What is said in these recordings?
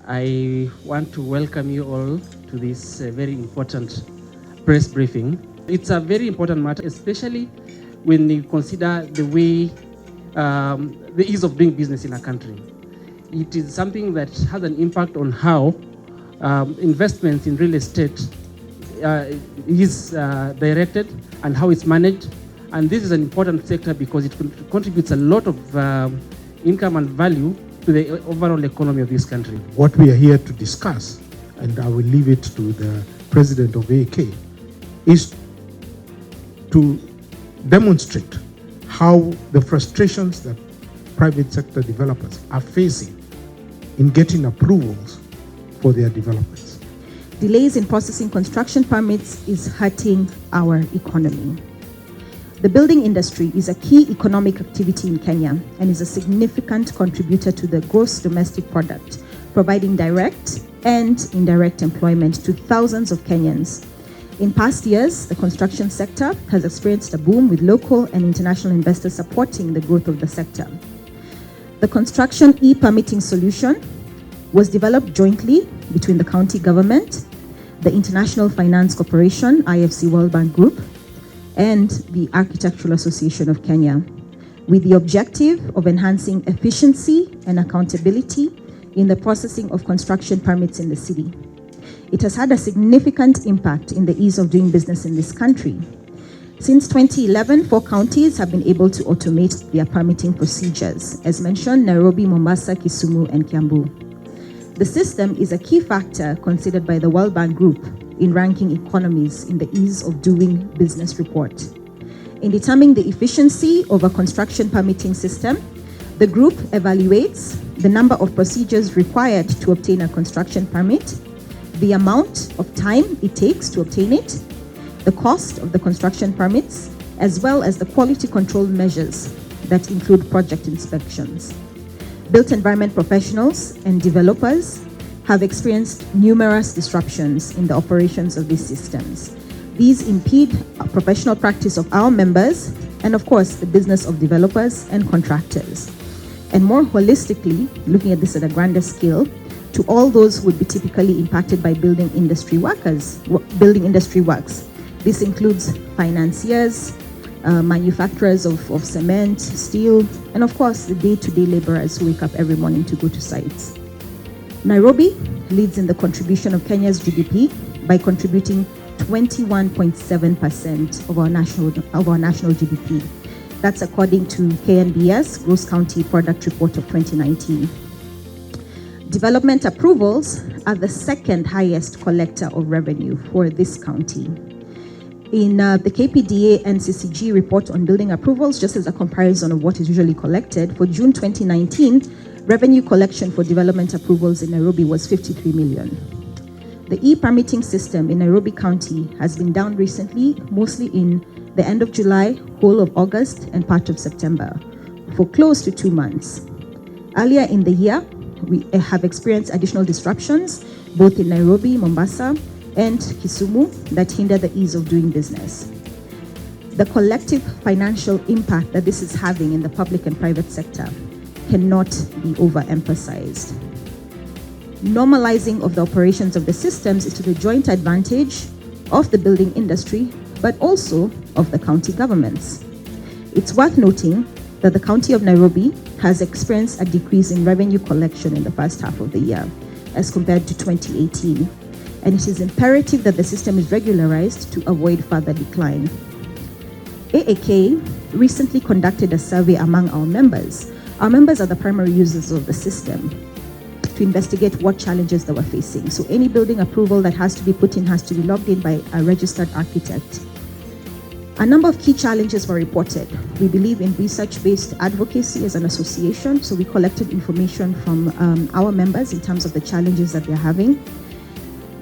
I want to welcome you all to this very important press briefing. It's a very important matter, especially when you consider the way the ease of doing business in a country. It is something that has an impact on how investments in real estate is directed and how it's managed. And this is an important sector because it contributes a lot of income and value to the overall economy of this country. What we are here to discuss, and I will leave it to the president of AAK, is to demonstrate how the frustrations that private sector developers are facing in getting approvals for their developments. Delays in processing construction permits is hurting our economy. The building industry is a key economic activity in Kenya and is a significant contributor to the gross domestic product, providing direct and indirect employment to thousands of Kenyans. In past years, the construction sector has experienced a boom with local and international investors supporting the growth of the sector. The construction e-permitting solution was developed jointly between the county government, the International Finance Corporation, IFC World Bank Group, and the Architectural Association of Kenya, with the objective of enhancing efficiency and accountability in the processing of construction permits in the city. It has had a significant impact in the ease of doing business in this country. Since 2011, 4 counties have been able to automate their permitting procedures. As mentioned, Nairobi, Mombasa, Kisumu, and Kiambu. The system is a key factor considered by the World Bank Group in ranking economies in the ease of doing business report. In determining the efficiency of a construction permitting system, the group evaluates the number of procedures required to obtain a construction permit, the amount of time it takes to obtain it, the cost of the construction permits, as well as the quality control measures that include project inspections. Built environment professionals and developers have experienced numerous disruptions in the operations of these systems. These impede professional practice of our members and, of course, the business of developers and contractors. And more holistically, looking at this at a grander scale, to all those who would be typically impacted by building industry works. This includes financiers, manufacturers of cement, steel, and of course, the day-to-day laborers who wake up every morning to go to sites. Nairobi leads in the contribution of Kenya's GDP by contributing 21.7% of our national GDP. That's according to KNBS Gross County Product Report of 2019. Development approvals are the second highest collector of revenue for this county. In the KPDA and CCG report on building approvals, just as a comparison of what is usually collected, for June 2019, revenue collection for development approvals in Nairobi was 53 million. The e-permitting system in Nairobi County has been down recently, mostly in the end of July, whole of August, and part of September, for close to 2 months. Earlier in the year, we have experienced additional disruptions, both in Nairobi, Mombasa, and Kisumu, that hinder the ease of doing business. The collective financial impact that this is having in the public and private sector cannot be overemphasized. Normalizing of the operations of the systems is to the joint advantage of the building industry, but also of the county governments. It's worth noting that the County of Nairobi has experienced a decrease in revenue collection in the first half of the year as compared to 2018, and it is imperative that the system is regularized to avoid further decline. AAK recently conducted a survey among our members. Our members are the primary users of the system, to investigate what challenges they were facing. So any building approval that has to be put in has to be logged in by a registered architect. A number of key challenges were reported. We believe in research-based advocacy as an association, so we collected information from our members in terms of the challenges that they're having.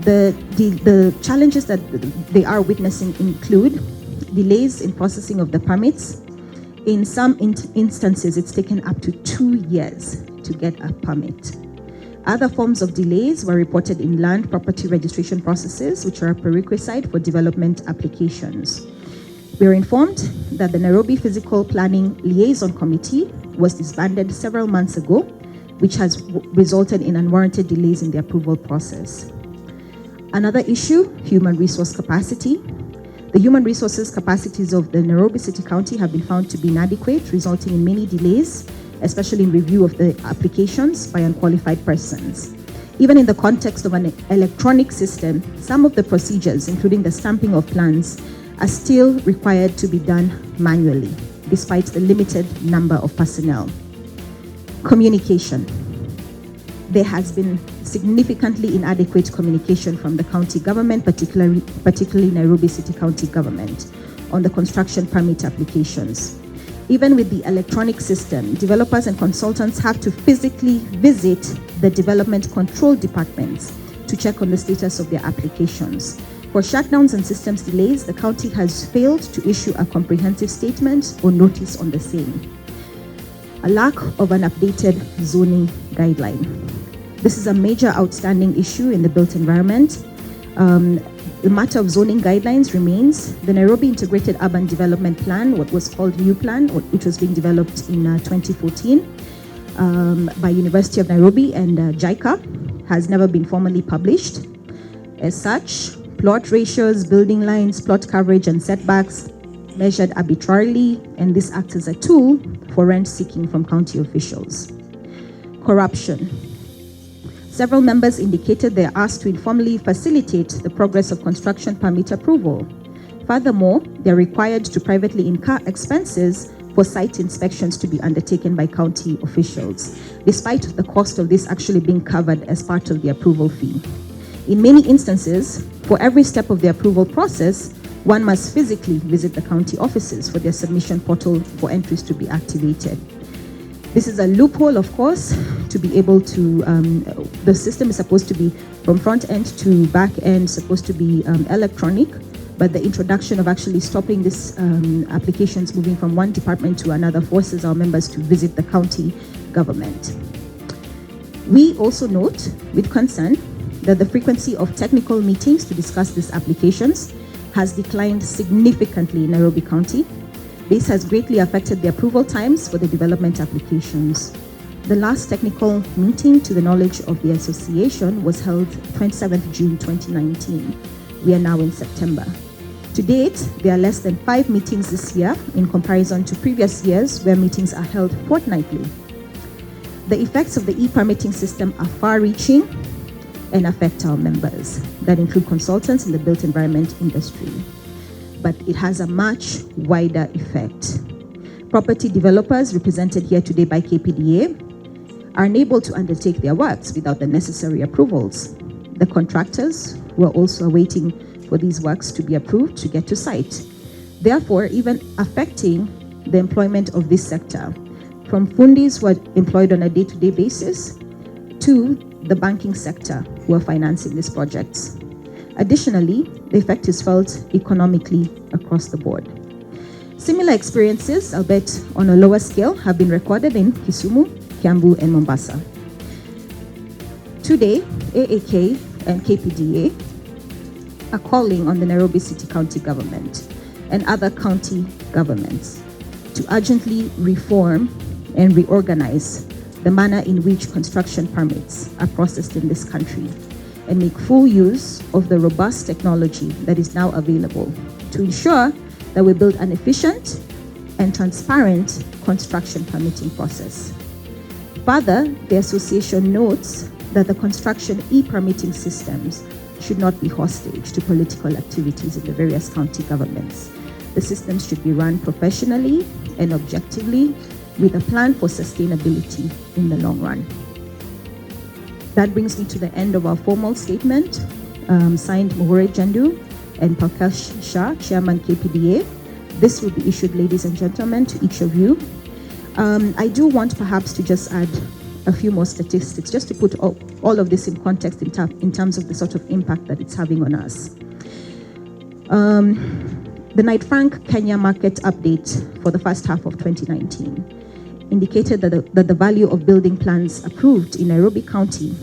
The challenges that they are witnessing include delays in processing of the permits. In some instances, it's taken up to 2 years to get a permit. Other forms of delays were reported in land property registration processes, which are a prerequisite for development applications. We are informed that the Nairobi Physical Planning Liaison Committee was disbanded several months ago which has resulted in unwarranted delays in the approval process. Another issue, human resource capacity. The human resources capacities of the Nairobi City County have been found to be inadequate, resulting in many delays, especially in review of the applications by unqualified persons. Even in the context of an electronic system, some of the procedures, including the stamping of plans, are still required to be done manually, despite the limited number of personnel. Communication. There has been significantly inadequate communication from the county government, particularly Nairobi City County government, on the construction permit applications. Even with the electronic system, developers and consultants have to physically visit the development control departments to check on the status of their applications. For shutdowns and systems delays, the county has failed to issue a comprehensive statement or notice on the same. A lack of an updated zoning guideline. This is a major outstanding issue in the built environment. The matter of zoning guidelines remains. The Nairobi Integrated Urban Development Plan, what was called New Plan, which was being developed in 2014 by University of Nairobi and JICA, has never been formally published. As such, plot ratios, building lines, plot coverage, and setbacks measured arbitrarily, and this acts as a tool for rent seeking from county officials. Corruption. Several members indicated they are asked to informally facilitate the progress of construction permit approval. Furthermore, they are required to privately incur expenses for site inspections to be undertaken by county officials, despite the cost of this actually being covered as part of the approval fee. In many instances, for every step of the approval process, one must physically visit the county offices for their submission portal for entries to be activated. This is a loophole, of course, to be able to, the system is supposed to be from front end to back end, supposed to be electronic, but the introduction of actually stopping this applications moving from one department to another forces our members to visit the county government. We also note with concern that the frequency of technical meetings to discuss these applications has declined significantly in Nairobi County. This has greatly affected the approval times for the development applications. The last technical meeting, to the knowledge of the association, was held 27th June 2019. We are now in September. To date, there are less than 5 meetings this year in comparison to previous years where meetings are held fortnightly. The effects of the e-permitting system are far-reaching and affect our members, that include consultants in the built environment industry. But it has a much wider effect. Property developers, represented here today by KPDA, are unable to undertake their works without the necessary approvals. The contractors were also waiting for these works to be approved to get to site, therefore even affecting the employment of this sector, from fundis who are employed on a day-to-day basis to the banking sector who are financing these projects. Additionally, the effect is felt economically across the board. Similar experiences, albeit on a lower scale, have been recorded in Kisumu, Kiambu, and Mombasa. Today, AAK and KPDA are calling on the Nairobi City County government and other county governments to urgently reform and reorganize the manner in which construction permits are processed in this country and make full use of the robust technology that is now available to ensure that we build an efficient and transparent construction permitting process. Further, the association notes that the construction e-permitting systems should not be hostage to political activities in the various county governments. The systems should be run professionally and objectively with a plan for sustainability in the long run. That brings me to the end of our formal statement, signed Mugure Njendu and Palkash Shah, Chairman KPDA. This will be issued, ladies and gentlemen, to each of you. I do want perhaps to just add a few more statistics, just to put all of this in context in terms of the sort of impact that it's having on us. The Knight Frank Kenya market update for the first half of 2019 indicated that the value of building plans approved in Nairobi County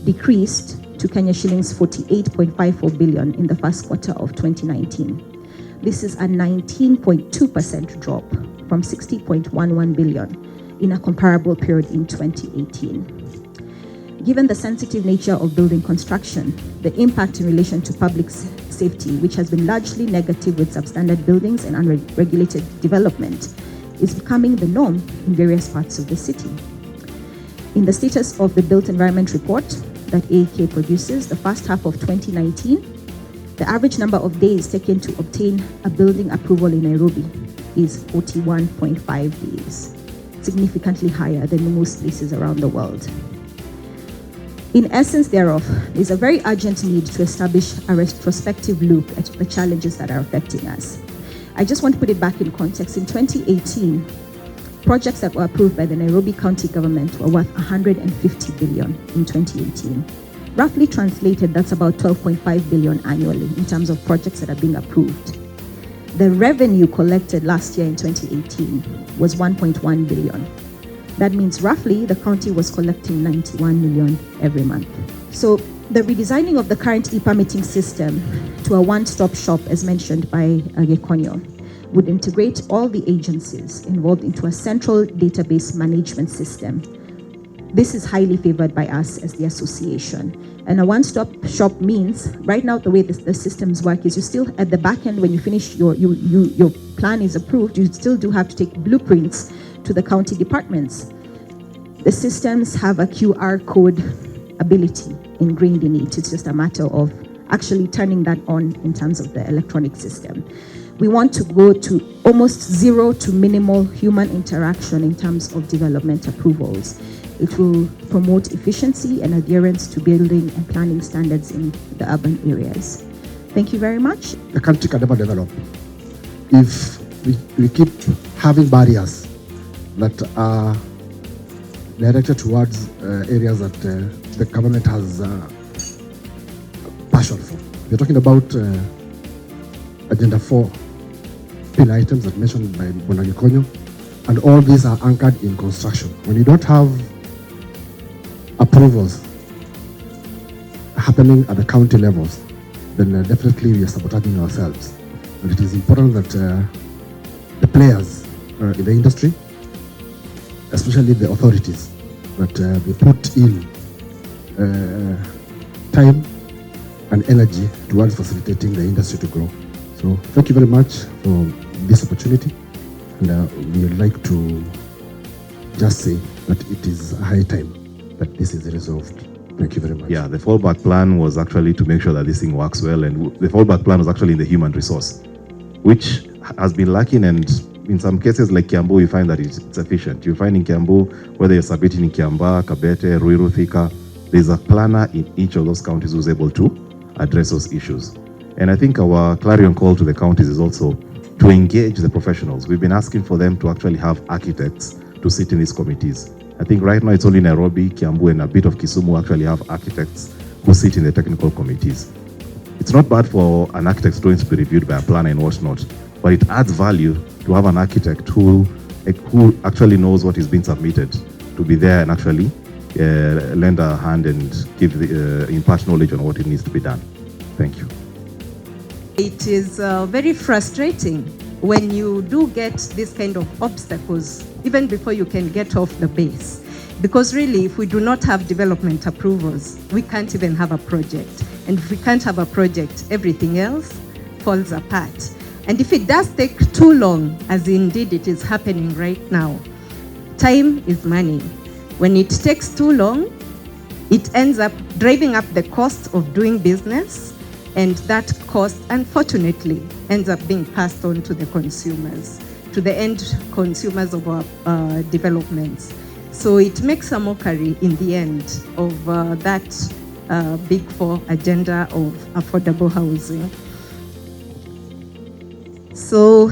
decreased to Kenya shillings 48.54 billion in the first quarter of 2019. This is a 19.2% drop from 60.11 billion in a comparable period in 2018. Given the sensitive nature of building construction, the impact in relation to public safety, which has been largely negative with substandard buildings and unregulated development, is becoming the norm in various parts of the city. In the status of the Built Environment Report that AAK produces, the first half of 2019, the average number of days taken to obtain a building approval in Nairobi is 41.5 days, significantly higher than most places around the world. In essence thereof, there is a very urgent need to establish a retrospective look at the challenges that are affecting us. I just want to put it back in context. In 2018, projects that were approved by the Nairobi County government were worth 150 billion in 2018. Roughly translated, that's about 12.5 billion annually in terms of projects that are being approved. The revenue collected last year in 2018 was 1.1 billion. That means roughly the county was collecting 91 million every month. So the redesigning of the current e-permitting system to a one-stop shop, as mentioned by Gikonyo, would integrate all the agencies involved into a central database management system. This is highly favored by us as the association. And a one-stop shop means, right now the way the systems work is you still, at the back end, when you finish your plan is approved, you still do have to take blueprints to the county departments. The systems have a QR code ability ingrained in it. It's just a matter of actually turning that on in terms of the electronic system. We want to go to almost zero to minimal human interaction in terms of development approvals. It will promote efficiency and adherence to building and planning standards in the urban areas. Thank you very much. The country can never develop if we keep having barriers that are directed towards areas that the government has passion for. We're talking about Agenda 4 pillar items that mentioned by Gikonyo, and all these are anchored in construction. When you don't have approvals happening at the county levels, then definitely we are sabotaging ourselves. And it is important that the players in the industry, especially the authorities, that they put in time and energy towards facilitating the industry to grow. So thank you very much for this opportunity, and we would like to just say that it is high time that this is resolved. Thank you very much. Yeah, the fallback plan was actually to make sure that this thing works well, and the fallback plan was actually in the human resource, which has been lacking, and in some cases like Kiambu, you find that it's efficient. You find in Kiambu, whether you're submitting in Kiamba, Kabete, Ruiru, Thika, there's a planner in each of those counties who's able to address those issues. And I think our clarion call to the counties is also to engage the professionals. We've been asking for them to actually have architects to sit in these committees. I think right now it's only Nairobi, Kiambu, and a bit of Kisumu actually have architects who sit in the technical committees. It's not bad for an architect's drawings to be reviewed by a planner and whatnot, but it adds value to have an architect who actually knows what is being submitted, to be there and actually lend a hand and give impart knowledge on what it needs to be done. Thank you. It is very frustrating when you do get this kind of obstacles, even before you can get off the base. Because really, if we do not have development approvals, we can't even have a project. And if we can't have a project, everything else falls apart. And if it does take too long, as indeed it is happening right now, time is money. When it takes too long, it ends up driving up the cost of doing business, and that cost, unfortunately, ends up being passed on to the consumers, to the end consumers of our developments. So it makes a mockery in the end of that Big Four agenda of affordable housing. So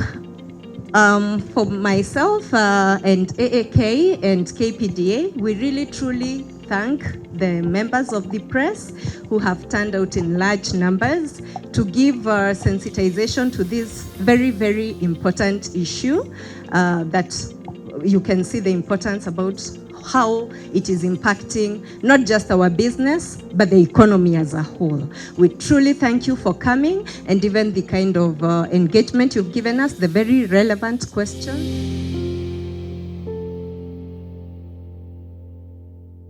for myself and AAK and KPDA, we really truly thank the members of the press who have turned out in large numbers to give sensitization to this very, very important issue that you can see the importance about how it is impacting not just our business, but the economy as a whole. We truly thank you for coming and even the kind of engagement you've given us, the very relevant questions.